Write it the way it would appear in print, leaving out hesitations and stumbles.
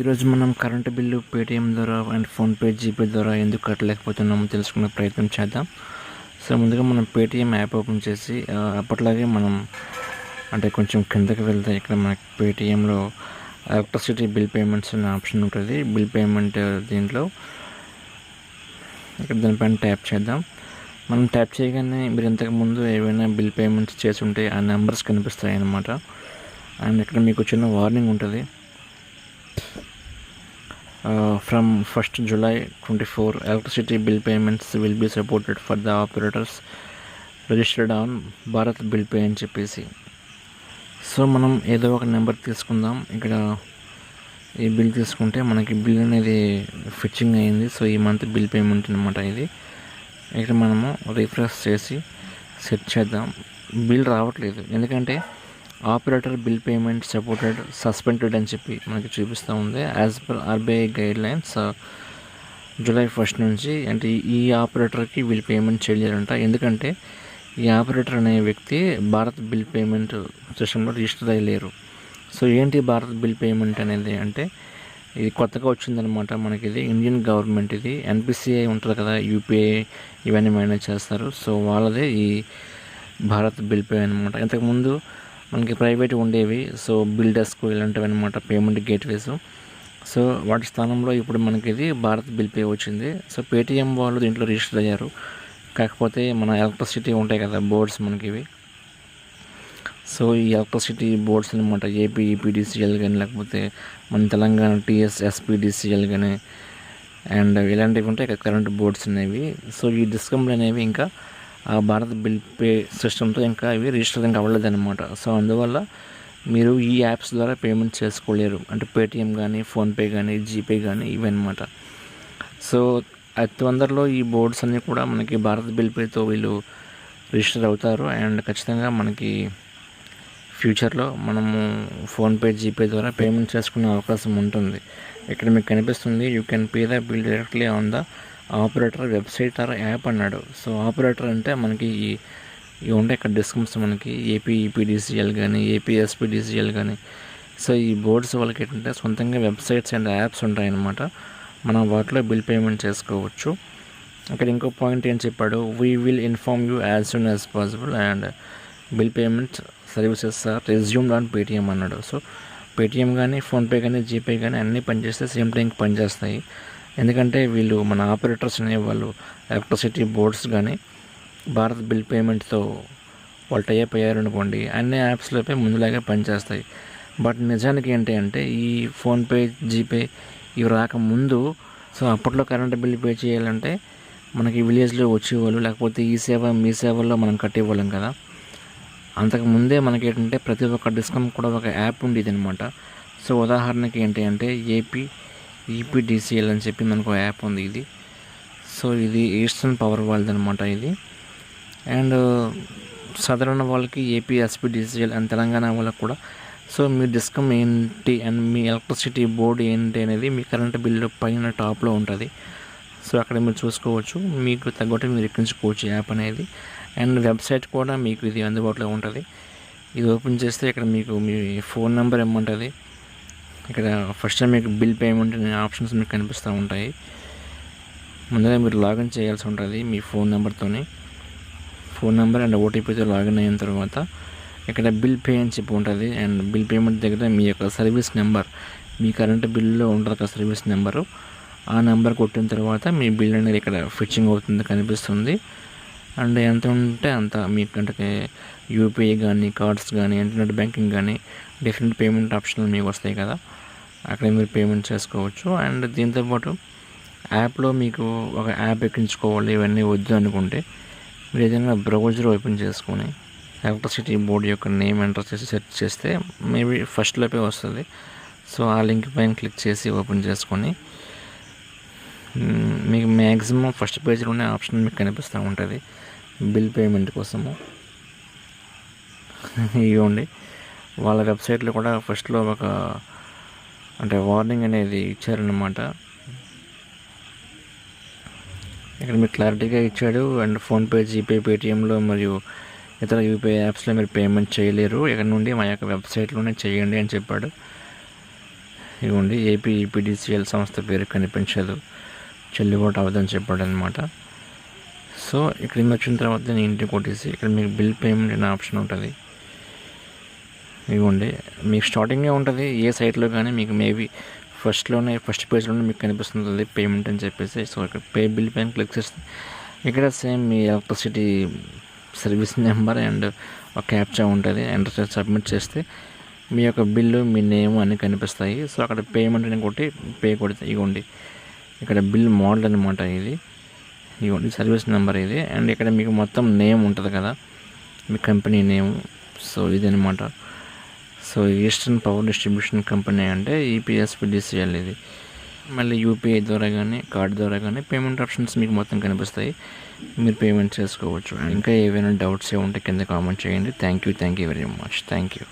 ఈరోజు మనం current bill Paytm ద్వారా అండ్ ఫోన్పే, జీపే ద్వారా ఎందుకు కట్టలేకపోతున్నామో తెలుసుకునే ప్రయత్నం చేద్దాం. సో ముందుగా మనం పేటీఎం యాప్ ఓపెన్ చేసి అప్పట్లాగే మనం అంటే కొంచెం కిందకి వెళ్తే ఇక్కడ మనకి పేటీఎంలో ఎలక్ట్రిసిటీ బిల్ పేమెంట్స్ అనే ఆప్షన్ ఉంటుంది. బిల్ పేమెంట్ దీంట్లో ఇక్కడ దానిపైన ట్యాప్ చేద్దాం. మనం ట్యాప్ చేయగానే మీరు ఇంతకుముందు ఏవైనా బిల్ పేమెంట్స్ చేసి ఉంటే ఆ నెంబర్స్ కనిపిస్తాయి అన్నమాట. అండ్ ఇక్కడ మీకు చిన్న వార్నింగ్ ఉంటుంది. From 1st July 24, electricity bill payments will be supported for the operators registered on Bharat Bill Pay అని చెప్పేసి. సో మనం ఏదో ఒక నెంబర్ తీసుకుందాం. ఇక్కడ ఈ బిల్ తీసుకుంటే మనకి బిల్ అనేది ఫిచ్చింగ్ అయింది. సో ఈ మంత్ బిల్ పేమెంట్ అనమాట ఇది. ఇక్కడ మనము రిఫ్రెష్ చేసి సెట్ చేద్దాం. బిల్ రావట్లేదు, ఎందుకంటే operator bill payment supported suspended అని చెప్పి మనకి చూపిస్తూ ఉంది. As per RBI guide lines July 1 నుంచి అంటే ఈ ఆపరేటర్కి వీళ్ళు పేమెంట్ చేయలేరంట. ఎందుకంటే ఈ ఆపరేటర్ అనే వ్యక్తి భారత్ బిల్ పేమెంట్ సిస్టంలో రిజిస్టర్ అయ్యలేరు. సో ఏంటి భారత్ బిల్ పేమెంట్ అనేది అంటే ఇది కొత్తగా వచ్చిందనమాట. మనకి ఇది ఇండియన్ గవర్నమెంట్, ఇది ఎన్పిసిఐ ఉంటుంది కదా, యూపీఐ ఇవన్నీ మేనేజ్ చేస్తారు. సో వాళ్ళదే ఈ భారత్ బిల్ పే అనమాట. ఇంతకుముందు మనకి ప్రైవేట్ ఉండేవి, సో బిల్ డెస్క్ ఇలాంటివి అనమాట, పేమెంట్ గేట్వేస్. సో వాటి స్థానంలో ఇప్పుడు మనకి ఇది భారత్ బిల్ పే వచ్చింది. సో పేటీఎం వాళ్ళు దీంట్లో రిజిస్టర్ అయ్యారు. కాకపోతే మన ఎలక్ట్రిసిటీ ఉంటాయి కదా బోర్డ్స్ మనకి ఇవి. సో ఈ ఎలక్ట్రిసిటీ బోర్డ్స్ అనమాట, ఏపీ ఈపీడీసీఎల్ కానీ లేకపోతే మన తెలంగాణ టీఎస్ఎస్పీడీసీఎల్ కానీ అండ్ ఇలాంటివి ఉంటాయి కరెంట్ బోర్డ్స్ అనేవి. సో ఈ డిస్కమ్లు అనేవి ఇంకా ఆ భారత్ బిల్ పే సిస్టమ్తో ఇంకా ఇవి రిజిస్టర్ ఇంకా అవ్వలేదు అనమాట. సో అందువల్ల మీరు ఈ యాప్స్ ద్వారా పేమెంట్ చేసుకోలేరు, అంటే పేటీఎం కానీ ఫోన్పే కానీ జీపే కానీ ఇవన్నమాట. సో అతి తొందరలో ఈ బోర్డ్స్ అన్నీ కూడా మనకి భారత్ బిల్ పేతో వీళ్ళు రిజిస్టర్ అవుతారు. అండ్ ఖచ్చితంగా మనకి ఫ్యూచర్లో మనము ఫోన్పే, జీపే ద్వారా పేమెంట్ చేసుకునే అవకాశం ఉంటుంది. ఇక్కడ మీకు కనిపిస్తుంది, you can pay the bill directly on the operator website are app అన్నాడు. సో ఆపరేటర్ అంటే మనకి ఇవి ఉంటాయి ఇక్కడ డిస్కమ్స్ మనకి ఏపీ ఈపీడీసీఎల్ కానీ ఏపీఎస్పీడీసీఎల్ కానీ. సో ఈ బోర్డ్స్ వాళ్ళకి ఏంటంటే సొంతంగా వెబ్సైట్స్ అండ్ యాప్స్ ఉంటాయన్నమాట. మనం వాటిలో బిల్ పేమెంట్ చేసుకోవచ్చు. అక్కడ ఇంకో పాయింట్ ఏం చెప్పాడు, we will inform you as soon as possible and bill payment services are resumed on Paytm అన్నాడు. సో పేటీఎం కానీ ఫోన్పే కానీ జీపే కానీ అన్నీ పనిచేస్తే సేమ్ టైంకి పనిచేస్తాయి. ఎందుకంటే వీళ్ళు మన ఆపరేటర్స్ అనేవాళ్ళు ఎలక్ట్రిసిటీ బోర్డ్స్ కానీ భారత్ బిల్ పేమెంట్తో వాళ్ళు టైప్ అయ్యారనుకోండి, అన్ని యాప్స్లోపై ముందులాగే పనిచేస్తాయి. బట్ నిజానికి ఏంటి అంటే ఈ ఫోన్పే, జీపే ఇవి రాకముందు, సో అప్పట్లో కరెంట్ బిల్ పే చేయాలంటే మనకి విలేజ్లో వచ్చేవాళ్ళు, లేకపోతే ఈ సేవ మీ సేవల్లో మనం కట్టేవాళ్ళం కదా. అంతకుముందే మనకి ఏంటంటే ప్రతి ఒక్క డిస్కమ్ కూడా ఒక యాప్ ఉండేది అనమాట. సో ఉదాహరణకి ఏంటి అంటే ఈపీడీసీఎల్ అని చెప్పి మనకు యాప్ ఉంది ఇది. సో ఇది ఈస్టర్న్ పవర్ వాళ్ళది అనమాట ఇది. అండ్ సాధారణ వాళ్ళకి ఏపీఎస్పీడీసీఎల్ అండ్ తెలంగాణ వాళ్ళకి కూడా. సో మీ డిస్కమ్ ఏంటి అండ్ మీ ఎలక్ట్రిసిటీ బోర్డు ఏంటి అనేది మీ కరెంట్ బిల్లు పైన టాప్లో ఉంటుంది. సో అక్కడ మీరు చూసుకోవచ్చు, మీకు తగ్గట్టు మీరు ఎక్కించుకోవచ్చు యాప్ అనేది. అండ్ వెబ్సైట్ కూడా మీకు ఇది అందుబాటులో ఉంటుంది. ఇది ఓపెన్ చేస్తే ఇక్కడ మీకు మీ ఫోన్ నెంబర్ ఏమంటుంది. ఇక్కడ ఫస్ట్ టైం మీకు బిల్ పేమెంట్ అనే ఆప్షన్స్ మీకు కనిపిస్తూ ఉంటాయి. ముందుగా మీరు లాగిన్ చేయాల్సి ఉంటుంది మీ ఫోన్ నెంబర్తోని. ఫోన్ నెంబర్ అండ్ ఓటీపీతో లాగిన్ అయిన తర్వాత ఇక్కడ బిల్ పే అని చెప్పి ఉంటుంది. అండ్ బిల్ పేమెంట్ దగ్గర మీ యొక్క సర్వీస్ నెంబర్, మీ కరెంట్ బిల్లో ఉంటుంది కదా సర్వీస్ నెంబరు, ఆ నెంబర్ కొట్టిన తర్వాత మీ బిల్ అనేది ఇక్కడ ఫిచ్చింగ్ అవుతుంది కనిపిస్తుంది. అండ్ ఎంత ఉంటే అంత మీకంటే యూపీఐ కానీ కార్డ్స్ కానీ ఇంటర్నెట్ బ్యాంకింగ్ కానీ డిఫరెంట్ పేమెంట్ ఆప్షన్లు మీకు వస్తాయి కదా, అక్కడ మీరు పేమెంట్ చేసుకోవచ్చు. అండ్ దీంతోపాటు యాప్లో మీకు ఒక యాప్ ఎక్కించుకోవాలి ఇవన్నీ వద్దు అనుకుంటే మీరు ఏదైనా బ్రౌజర్ ఓపెన్ చేసుకొని ఎలక్ట్రిసిటీ బోర్డు యొక్క నేమ్ ఎంటర్ చేసి సెర్చ్ చేస్తే మేబీ ఫస్ట్లోపే వస్తుంది. సో ఆ లింక్ పైన క్లిక్ చేసి ఓపెన్ చేసుకొని మీకు మ్యాక్సిమం ఫస్ట్ పేజ్లోనే ఆప్షన్ మీకు కనిపిస్తూ ఉంటుంది బిల్ పేమెంట్ కోసము. ఇవ్వండి వాళ్ళ వెబ్సైట్లో కూడా ఫస్ట్లో ఒక అంటే వార్నింగ్ అనేది ఇచ్చారన్నమాట. ఇక్కడ మీకు క్లారిటీగా ఇచ్చాడు. అండ్ ఫోన్పే, జీపే, పేటీఎంలో మరియు ఇతర యూపీఐ యాప్స్లో మీరు పేమెంట్ చేయలేరు, ఇక్కడ నుండి మా యొక్క వెబ్సైట్లోనే చేయండి అని చెప్పాడు. ఇవ్వండి, ఏపీ ఈపీడీసీఎల్ సంస్థ పేరు కనిపించదు, చెల్లుబాటు అవ్వదని చెప్పాడు అనమాట. సో ఇక్కడ వచ్చిన తర్వాత నేను ఇంటికి కొట్టేసి ఇక్కడ మీకు బిల్ పేమెంట్ అనే ఆప్షన్ ఉంటుంది. ఇవ్వండి, మీకు స్టార్టింగే ఉంటుంది ఏ సైట్లో కానీ మీకు మేబీ ఫస్ట్ పేజ్లోనే మీకు కనిపిస్తుంది పేమెంట్ అని చెప్పేసి. సో ఇక్కడ పే బిల్ పైన క్లిక్ చేస్తే ఇక్కడ same me electricity service number and ఒక క్యాప్చా ఉంటుంది. ఎంటర్ చేసి సబ్మిట్ చేస్తే మీ యొక్క బిల్లు, మీ నేమ్ అన్నీ కనిపిస్తాయి. సో అక్కడ పేమెంట్ అని కొట్టి పే కొడితే ఇవ్వండి, ఇక్కడ బిల్ మోడల్ అనమాట ఇది. ఇవ్వండి సర్వీస్ నెంబర్ ఇది. అండ్ ఇక్కడ మీకు మొత్తం నేమ్ ఉంటుంది కదా, మీ కంపెనీ నేమ్. సో ఇది అనమాట. So eastern power distribution company అంటే ఈపీఎస్పీడీసీఎల్ ఇది. మళ్ళీ యూపీఐ ద్వారా కానీ కార్డ్ ద్వారా కానీ పేమెంట్ ఆప్షన్స్ మీకు మొత్తం కనిపిస్తాయి, మీరు పేమెంట్ చేసుకోవచ్చు. ఇంకా ఏవైనా డౌట్స్ ఉంటే కింద కామెంట్ చేయండి. Thank you very much. Thank you.